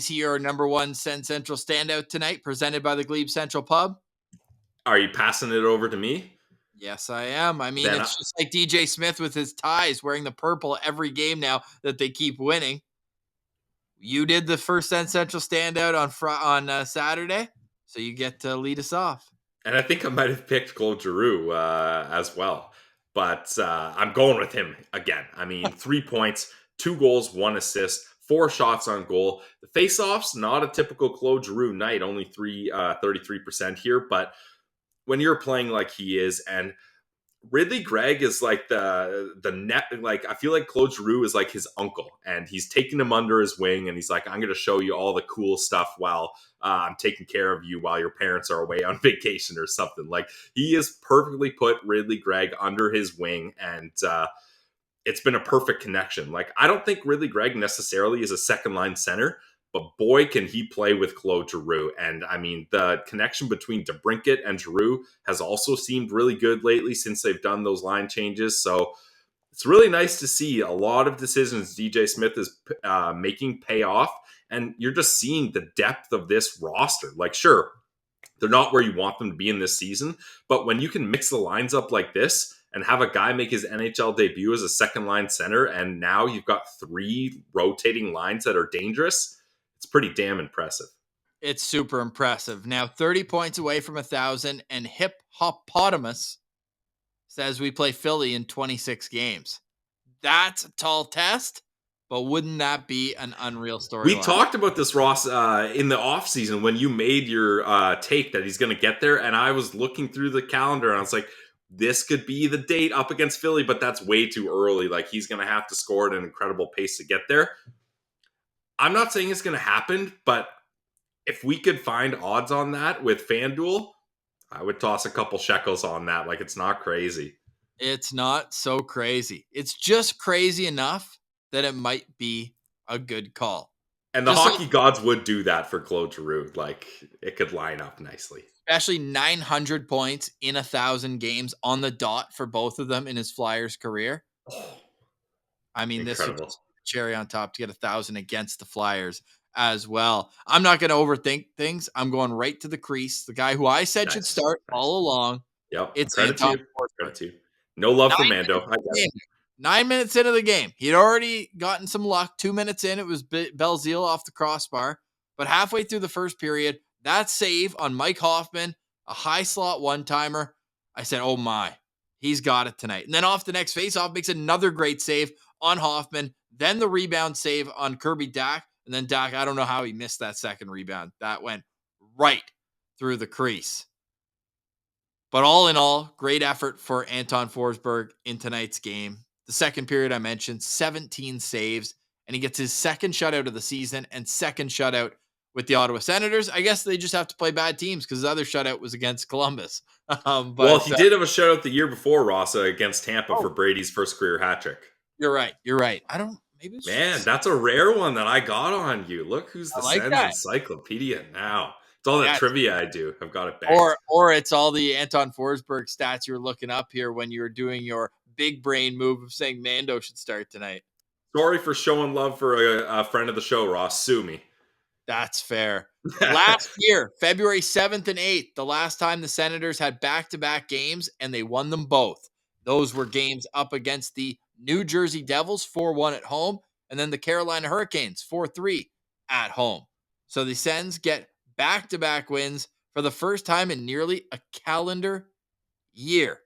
Is he your number one SensCentral Standout tonight, presented by the GLEBE Central Pub? Are you passing it over to me? Yes, I am. I mean, it's just like DJ Smith with his ties, wearing the purple every game now that they keep winning. You did the first SensCentral Standout on Saturday, so you get to lead us off. And I think I might have picked Claude Giroux as well. But I'm going with him again. I mean, 3 points, 2 goals, 1 assist, 4 shots on goal. The face-offs, not a typical Claude Giroux night, only 33% here. But when you're playing like he is, and Ridley Gregg is like the net. Like, I feel like Claude Giroux is like his uncle, and he's taking him under his wing, and he's like, "I'm going to show you all the cool stuff while I'm taking care of you while your parents are away on vacation or something." Like, he has perfectly put Ridley Gregg under his wing, and it's been a perfect connection. Like, I don't think Ridley Gregg necessarily is a second line center, but boy, can he play with Claude Giroux. And I mean, the connection between DeBrincat and Giroux has also seemed really good lately since they've done those line changes. So it's really nice to see a lot of decisions DJ Smith is making pay off. And you're just seeing the depth of this roster. Like, sure, they're not where you want them to be in this season, but when you can mix the lines up like this and have a guy make his NHL debut as a second line center, and now you've got 3 rotating lines that are dangerous, it's pretty damn impressive. It's super impressive. Now 30 points away from 1,000, and Hip Hopotamus says we play Philly in 26 games. That's a tall test, but wouldn't that be an unreal story? We talked about this, Ross, in the offseason when you made your take that he's going to get there, and I was looking through the calendar, and I was like, this could be the date up against Philly, but that's way too early. Like, he's going to have to score at an incredible pace to get there. I'm not saying it's going to happen, but if we could find odds on that with FanDuel, I would toss a couple shekels on that. Like, it's not crazy. It's not so crazy. It's just crazy enough that it might be a good call. And the hockey gods would do that for Claude Giroux. Like, it could line up nicely. Especially 900 points in 1,000 games on the dot for both of them in his Flyers career. I mean, incredible. This is cherry on top to get 1,000 against the Flyers as well. I'm not going to overthink things. I'm going right to the crease. The guy who I said should start all along. Yep. It's Credit to you. No love for Mando. 9 minutes into the game. He'd already gotten some luck. 2 minutes in, it was Belzile off the crossbar. But halfway through the first period, that save on Mike Hoffman, a high slot one-timer, I said, oh my, he's got it tonight. And then off the next faceoff, makes another great save on Hoffman. Then the rebound save on Kirby Dach. And then Dach, I don't know how he missed that second rebound. That went right through the crease. But all in all, great effort for Anton Forsberg in tonight's game. The second period I mentioned, 17 saves, and he gets his second shutout of the season and second shutout with the Ottawa Senators. I guess they just have to play bad teams because his other shutout was against Columbus. Well, he did have a shutout the year before, Ross, against Tampa for Brady's first career hat trick. You're right. I don't. Maybe it's man, that's a rare one that I got on you. Look who's the Sens Encyclopedia now. It's all that trivia I do. I've got it back. Or it's all the Anton Forsberg stats you're looking up here when you were doing your big brain move of saying Mando should start tonight. Sorry for showing love for a friend of the show, Ross. Sue me. That's fair. Last year, February 7th and 8th, the last time the Senators had back-to-back games, and they won them both. Those were games up against the New Jersey Devils, 4-1 at home, and then the Carolina Hurricanes, 4-3 at home. So the Sens get back-to-back wins for the first time in nearly a calendar year.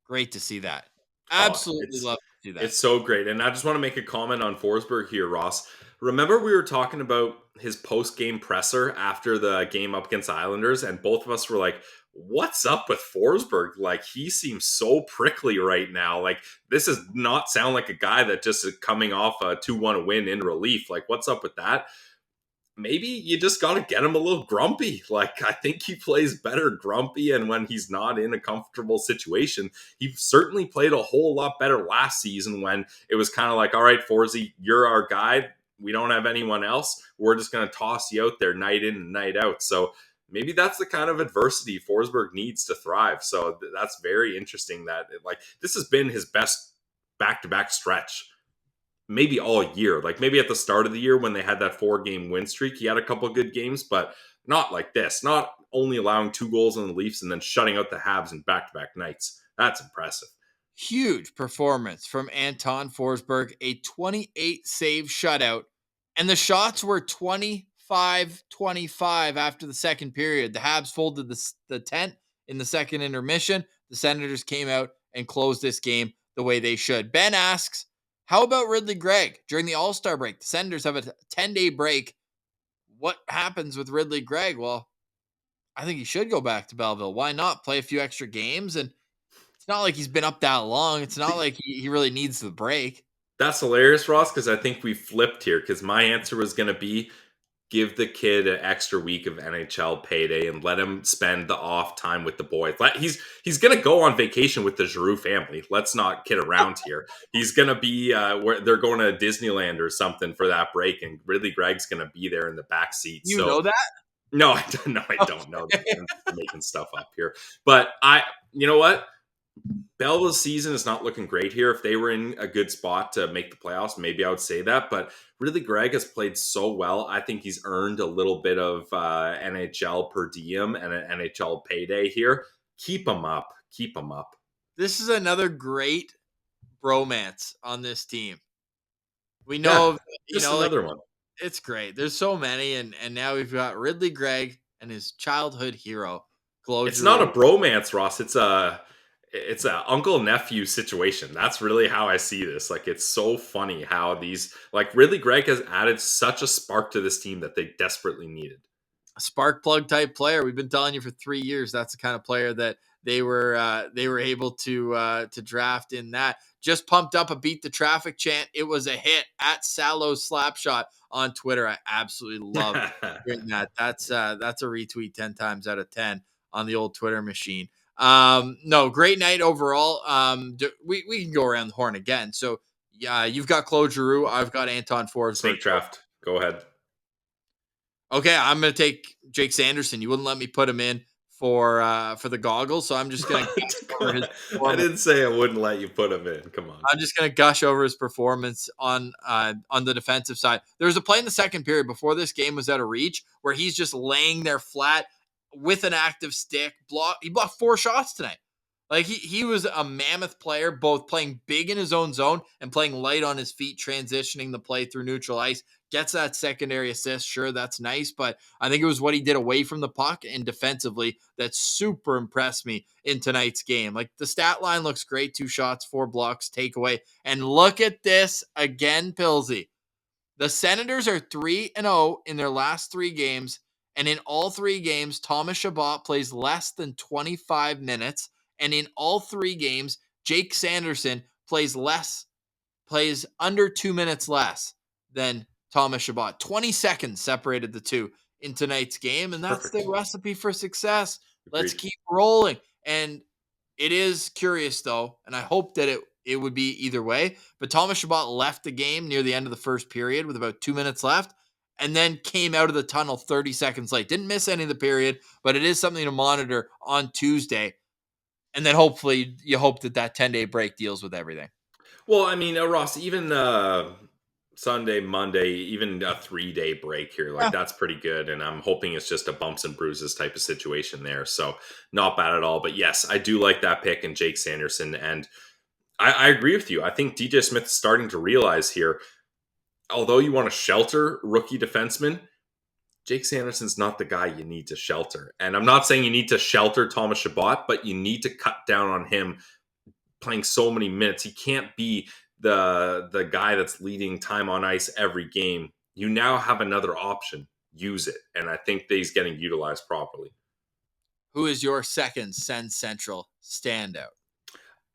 Great to see that. Absolutely love to see that. It's so great. And I just want to make a comment on Forsberg here, Ross. Remember we were talking about his post-game presser after the game up against the Islanders, and both of us were like, what's up with Forsberg? Like, he seems so prickly right now. Like, this does not sound like a guy that just is coming off a 2-1 win in relief. Like, what's up with that? Maybe you just got to get him a little grumpy. Like, I think he plays better grumpy, and when he's not in a comfortable situation, he certainly played a whole lot better last season when it was kind of like, all right, Forsy, you're our guy. We don't have anyone else. We're just going to toss you out there night in and night out. So maybe that's the kind of adversity Forsberg needs to thrive. So that's very interesting that, like, this has been his best back-to-back stretch. maybe all year. Like maybe at the start of the year when they had that 4-game win streak, he had a couple of good games, but not like this. Not only allowing 2 goals on the Leafs and then shutting out the Habs in back-to-back nights. That's impressive. Huge performance from Anton Forsberg, a 28 save shutout. And the shots were 25-25 after the second period. The Habs folded the tent in the second intermission. The Senators came out and closed this game the way they should. Ben asks, how about Ridley Gregg during the All-Star break? The Senators have a 10-day break. What happens with Ridley Gregg? Well, I think he should go back to Belleville. Why not play a few extra games? And it's not like he's been up that long. It's not like he really needs the break. That's hilarious, Ross, because I think we flipped here because my answer was going to be give the kid an extra week of NHL payday and let him spend the off time with the boys. He's going to go on vacation with the Giroux family. Let's not kid around here. He's going to be where they're going to Disneyland or something for that break, and Ridley Gregg's going to be there in the back seat. You know that? No, I don't. No, I don't know. I'm making stuff up here, but you know what? Belleville's season is not looking great here. If they were in a good spot to make the playoffs, maybe I would say that. But really, Gregg has played so well. I think he's earned a little bit of NHL per diem and an NHL payday here. Keep him up. Keep him up. This is another great bromance on this team. We know, another one. It's great. There's so many, and now we've got Ridley Gregg and his childhood hero. It's not a bromance, Ross. It's a uncle-nephew situation. That's really how I see this. Like, it's so funny how these, like, Ridley Gregg has added such a spark to this team that they desperately needed. A spark plug type player. We've been telling you for 3 years that's the kind of player that they were able to draft in that. Just pumped up a beat the traffic chant. It was a hit at Salo's Slapshot on Twitter. I absolutely love hearing that. That's a retweet 10 times out of 10 on the old Twitter machine. No, great night overall. We can go around the horn again. So yeah, you've got Claude Giroux. I've got Anton Forsberg. Snake draft. Go ahead. Okay, I'm gonna take Jake Sanderson. You wouldn't let me put him in for the goggles, so I'm just gonna gush over his performance. I didn't say I wouldn't let you put him in. Come on. I'm just gonna gush over his performance on the defensive side. There was a play in the second period before this game was out of reach where he's just laying there flat with an active stick. He blocked 4 shots tonight. Like he was a mammoth player, both playing big in his own zone and playing light on his feet, transitioning the play through neutral ice. Gets that secondary assist. Sure, that's nice, but I think it was what he did away from the puck and defensively that super impressed me in tonight's game. Like the stat line looks great. 2 shots, 4 blocks, takeaway. And look at this again, Pilsy. The Senators are 3-0 in their last 3 games. And in all 3 games, Thomas Chabot plays less than 25 minutes. And in all 3 games, Jake Sanderson plays under 2 minutes less than Thomas Chabot. 20 seconds separated the two in tonight's game, and that's the recipe for success. Agreed. Let's keep rolling. And it is curious, though, and I hope that it would be either way, but Thomas Chabot left the game near the end of the first period with about 2 minutes left, and then came out of the tunnel 30 seconds late. Didn't miss any of the period, but it is something to monitor on Tuesday. And then hopefully you hope that 10-day break deals with everything. Well, I mean, Ross, even Sunday, Monday, even a 3-day break here, like that's pretty good. And I'm hoping it's just a bumps and bruises type of situation there. So not bad at all. But yes, I do like that pick and Jake Sanderson. And I agree with you. I think DJ Smith's starting to realize here, although you want to shelter rookie defensemen, Jake Sanderson's not the guy you need to shelter. And I'm not saying you need to shelter Thomas Chabot, but you need to cut down on him playing so many minutes. He can't be the guy that's leading time on ice every game. You now have another option. Use it. And I think that he's getting utilized properly. Who is your second Sens Central standout?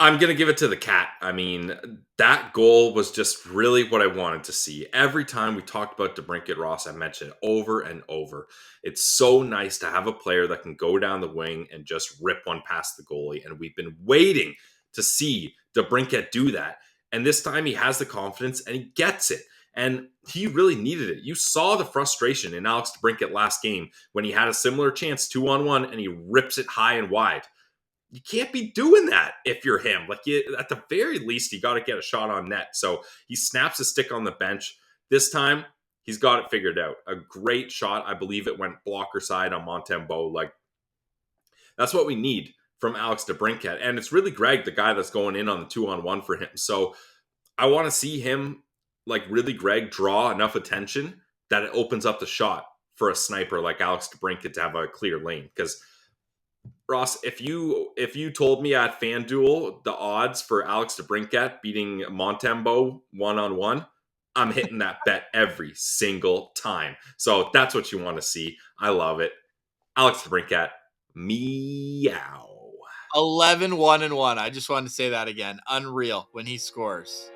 I'm going to give it to the Cat. I mean, that goal was just really what I wanted to see. Every time we talked about DeBrincat, Ross, I mentioned it over and over. It's so nice to have a player that can go down the wing and just rip one past the goalie. And we've been waiting to see DeBrincat do that. And this time he has the confidence and he gets it. And he really needed it. You saw the frustration in Alex DeBrincat last game when he had a similar chance 2-on-1 and he rips it high and wide. you can't be doing that if you're him. Like, at the very least, you got to get a shot on net. So he snaps a stick on the bench. This time, he's got it figured out. A great shot. I believe it went blocker side on Montembeault. Like, that's what we need from Alex DeBrincat. And it's really Greg, the guy that's going in on the 2-on-1 for him. So I want to see him, like, really Greg draw enough attention that it opens up the shot for a sniper like Alex DeBrincat to have a clear lane. Because Ross, if you told me at FanDuel the odds for Alex DeBrincat beating Montembeault 1-on-1, I'm hitting that bet every single time. So that's what you want to see. I love it. Alex DeBrincat, meow. 11-1-1. I just wanted to say that again. Unreal when he scores.